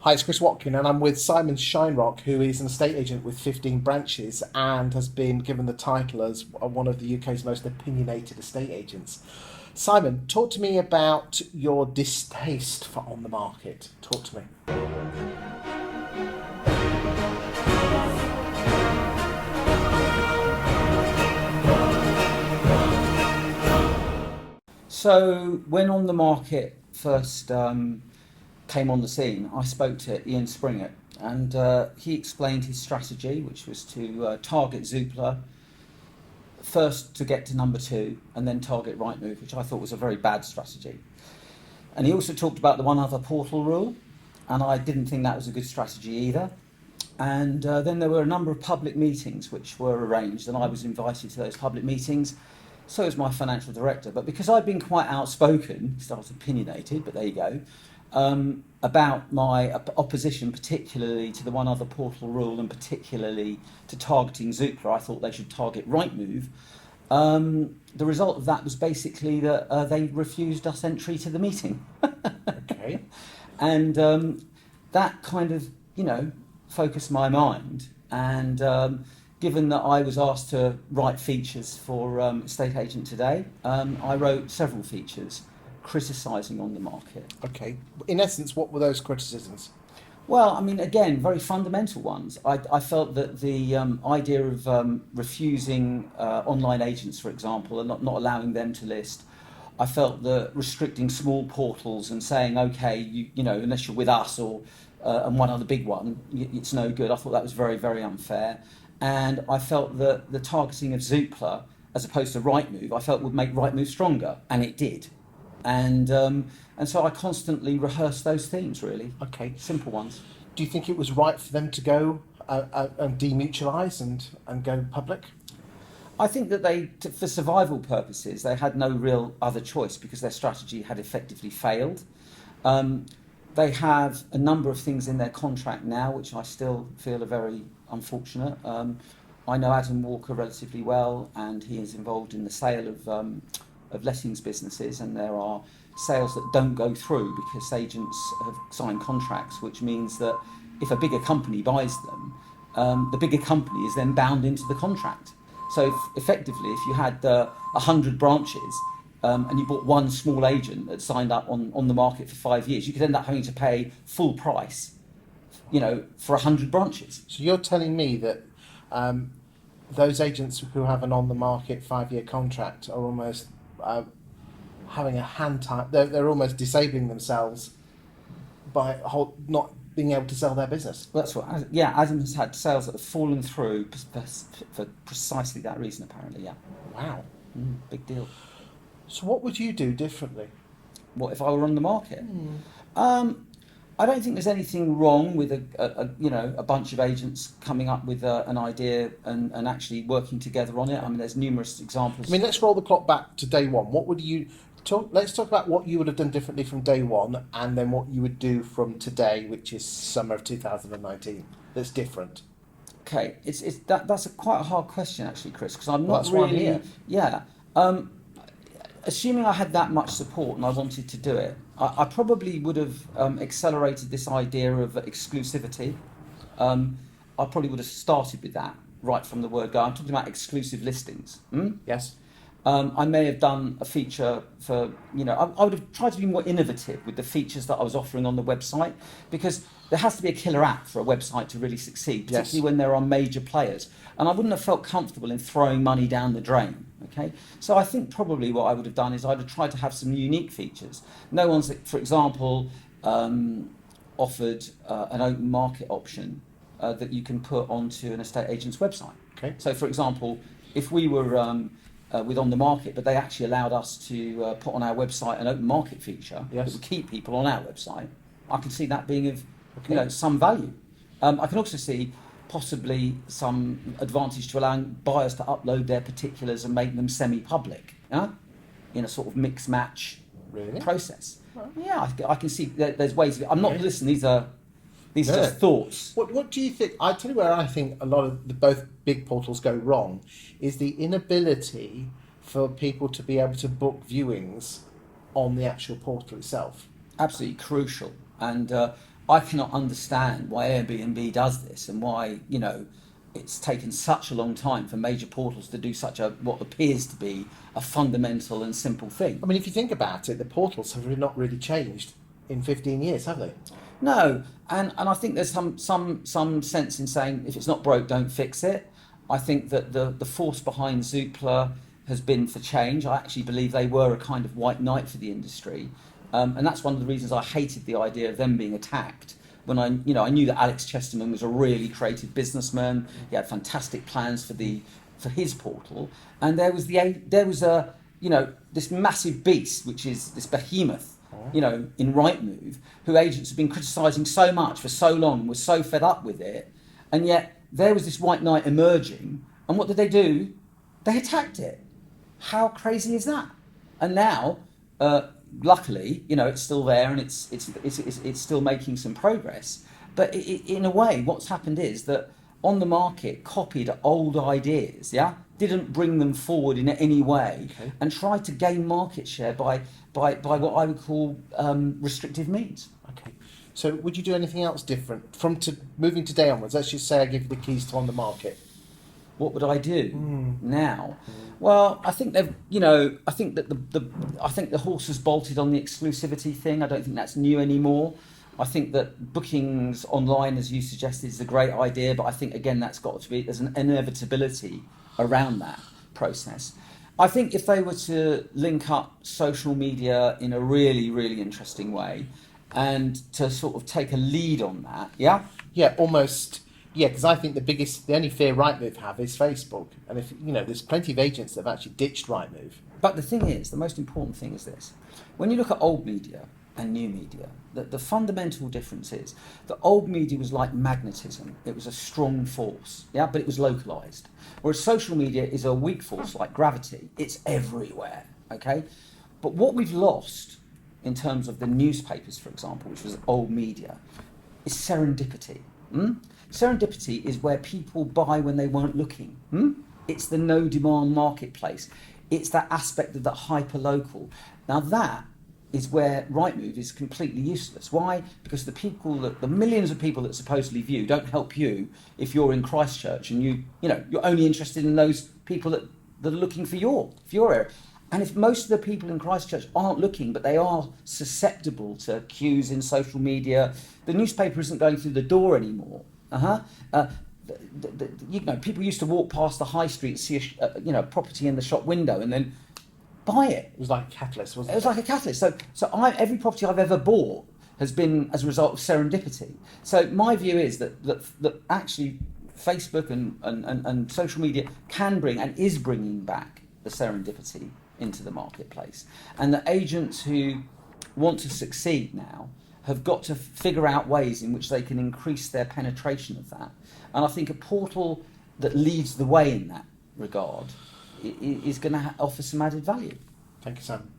Hi, it's Chris Watkin, and I'm with Simon Shinerock, who is an estate agent with 15 branches and has been given the title as one of the UK's most opinionated estate agents. Simon, talk to me about your distaste for on the market. Talk to me. So when On the Market first came on the scene, I spoke to Ian Springett, and he explained his strategy, which was to target Zoopla first to get to number two, and then target Rightmove, which I thought was a very bad strategy. And he also talked about the one other portal rule, and I didn't think that was a good strategy either. And then there were a number of public meetings which were arranged, and I was invited to those public meetings. So was my financial director. But because I'd been quite outspoken, so I was opinionated, but there you go, about my opposition, particularly to the one other portal rule and particularly to targeting Zoopla, I thought they should target Rightmove. The result of that was basically that they refused us entry to the meeting. Okay. And that kind of, focused my mind. And given that I was asked to write features for Estate Agent Today, I wrote several features criticising On the Market. Okay. In essence, what were those criticisms? Well, I mean, again, very fundamental ones. I felt that the idea of refusing online agents, for example, and not allowing them to list, I felt that restricting small portals and saying, okay, you know, unless you're with us or and one other big one, it's no good. I thought that was very, very unfair. And I felt that the targeting of Zoopla, as opposed to Rightmove, I felt would make Rightmove stronger, and it did. And so I constantly rehearsed those themes, really. Okay. Simple ones. Do you think it was right for them to go and demutualise and go public? I think that for survival purposes, they had no real other choice because their strategy had effectively failed. They have a number of things in their contract now, which I still feel are very unfortunate. I know Adam Walker relatively well, and he is involved in the sale of lettings businesses, and there are sales that don't go through because agents have signed contracts, which means that if a bigger company buys them, the bigger company is then bound into the contract. So effectively, if you had 100 branches and you bought one small agent that signed up on the market for 5 years, you could end up having to pay full price, for 100 branches. So you're telling me that those agents who have an on-the-market 5-year contract are almost having a hand tie. They're almost disabling themselves by not being able to sell their business. Well, that's what. Yeah, Adam has had sales that have fallen through for precisely that reason. Apparently, yeah. Wow. Big deal. So what would you do differently? What if I were on the market? I don't think there's anything wrong with a bunch of agents coming up with an idea and actually working together on it. I mean, there's numerous examples. I mean, let's roll the clock back to day one. What would you talk? Let's talk about what you would have done differently from day one, and then what you would do from today, which is summer of 2019. That's different. Okay, that's quite a hard question actually, Chris, because I'm not That's why I'm really. here. Yeah. Assuming I had that much support and I wanted to do it, I probably would have accelerated this idea of exclusivity. I probably would have started with that right from the word go. I'm talking about exclusive listings. Yes. I may have done a feature for, I would have tried to be more innovative with the features that I was offering on the website, because there has to be a killer app for a website to really succeed, particularly Yes. when there are major players. And I wouldn't have felt comfortable in throwing money down the drain. Okay, so I think probably what I would have done is I'd have tried to have some unique features. No one's, for example, offered an open market option that you can put onto an estate agent's website. Okay. So, for example, if we were with On the Market, but they actually allowed us to put on our website an open market feature that would keep people on our website, I can see that being of some value. I can also see possibly some advantage to allowing buyers to upload their particulars and make them semi-public, in a sort of mix-match process. Right. Yeah, I can see there's ways of it. I'm not listening. These are just thoughts. What do you think? I tell you where I think a lot of both big portals go wrong is the inability for people to be able to book viewings on the actual portal itself. Absolutely crucial. And I cannot understand why Airbnb does this and why, it's taken such a long time for major portals to do such a what appears to be a fundamental and simple thing. I mean, if you think about it, the portals have not really changed in 15 years, have they? No, and I think there's some sense in saying if it's not broke, don't fix it. I think that the force behind Zoopla has been for change. I actually believe they were a kind of white knight for the industry, and that's one of the reasons I hated the idea of them being attacked. When I knew that Alex Chesterman was a really creative businessman. He had fantastic plans for his portal, and there was this massive beast, which is this behemoth, in Rightmove, who agents have been criticising so much for so long, were so fed up with it, and yet there was this white knight emerging, and what did they do? They attacked it. How crazy is that? And now, luckily, it's still there and it's still making some progress. But in a way, what's happened is that on the market copied old ideas, didn't bring them forward in any way, okay, and tried to gain market share by what I would call restrictive means. Okay. So would you do anything else different from moving today onwards? Let's just say I give you the keys to On the Market. What would I do now? Well, I think they've, I think that I think the horse has bolted on the exclusivity thing. I don't think that's new anymore. I think that bookings online, as you suggested, is a great idea, but I think again that's got to be, there's an inevitability around that process. I think if they were to link up social media in a really, really interesting way, and to sort of take a lead on that, Yeah, almost. Yeah, because I think the only fear Rightmove have is Facebook, and if there's plenty of agents that have actually ditched Rightmove. But the thing is, the most important thing is this: when you look at old media and new media, the fundamental difference is that old media was like magnetism; it was a strong force, but it was localized. Whereas social media is a weak force like gravity; it's everywhere. Okay, but what we've lost in terms of the newspapers, for example, which was old media, is serendipity. Serendipity is where people buy when they weren't looking. It's the no-demand marketplace. It's that aspect of that hyper-local. Now that is where Rightmove is completely useless. Why? Because the millions of people that supposedly view don't help you if you're in Christchurch and you're only interested in those people that are looking for your area. And if most of the people in Christchurch aren't looking, but they are susceptible to cues in social media, the newspaper isn't going through the door anymore. People used to walk past the high street, see a property in the shop window, and then buy it. It was like a catalyst, wasn't it? It was like a catalyst. So every property I've ever bought has been as a result of serendipity. So my view is that actually Facebook and social media can bring and is bringing back the serendipity into the marketplace, and the agents who want to succeed now have got to figure out ways in which they can increase their penetration of that. And I think a portal that leads the way in that regard is going to offer some added value. Thank you, Sam.